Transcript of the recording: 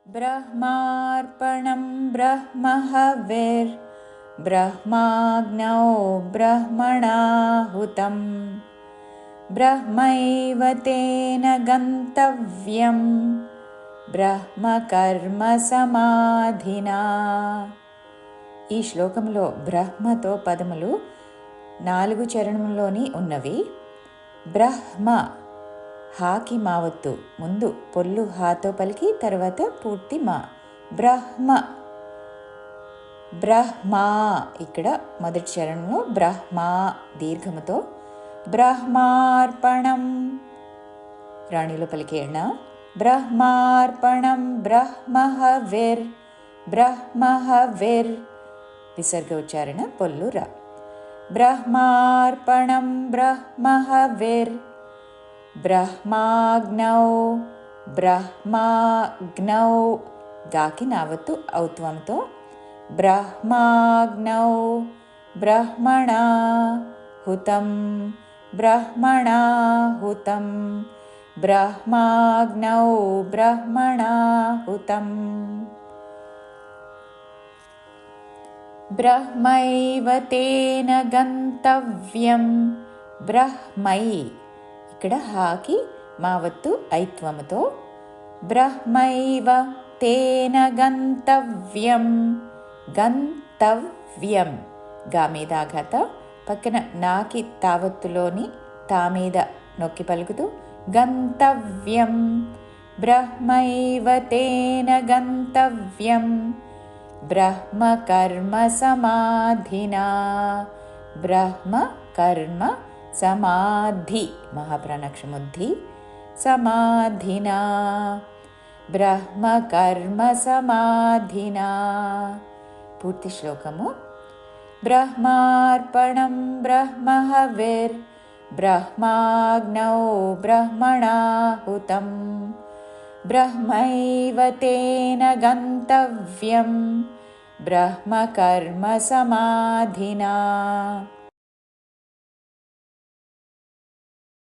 ब्रह्मार्पणं ब्रह्महविर्ब्रह्माग्नौ ब्रह्मणाहुतं ब्रह्मैव तेन गन्तव्यं బ్రహ్మకర్మ సమాధినా. ఈ శ్లోకంలో బ్రహ్మతో పదములు 4 చరణంలోని ఉన్నవి. బ్రహ్మ హాకి మావత్తు, ముందు పొల్లు హాతో పలికి తర్వాత పూర్తి మా. బ్రహ్మ బ్రహ్మా, ఇక్కడ మొదటి చరణంలో బ్రహ్మా దీర్ఘముతో. బ్రహ్మార్పణం రాణిలో పలికేణ. బ్రహ్మార్పణం బ్రహ్మహవిర్ విసర్గ ఉచ్చారణ పొల్లు రా. బ్రహ్మార్పణం బ్రహ్మహవిర్ బ్రహ్మాగ్నౌ గాకి నావత్తు ఔత్వంతో. బ్రహ్మాగ్నౌ బ్రహ్మణాహుతం బ్రహ్మాగ్నౌ బ్రహ్మణాహుతం. బ్రహ్మైవ తేన గంతవ్యం బ్రహ్మై, ఇక్కడ హాకి మావత్తు ఐత్వముతో. బ్రహ్మైవ తేన గంతవ్యం గా మీద ఆఘాత, పక్కన నాకి తావత్తులోని తా మీద నొక్కి పలుకుతూ గంతవ్యం. బ్రహ్మైవ తేన గంతవ్యం బ్రహ్మకర్మ సమాధినా. బ్రహ్మ కర్మ సమాధి మహాప్రాణాక్షముద్ధి సమాధినా. బ్రహ్మకర్మ సమాధినా. పూర్తి శ్లోకము. బ్రహ్మార్పణం బ్రహ్మహవిర్ బ్రహ్మాగ్నౌ బ్రహ్మణాహుతం బ్రహ్మైవ తేన గంతవ్యం బ్రహ్మకర్మ సమాధినా.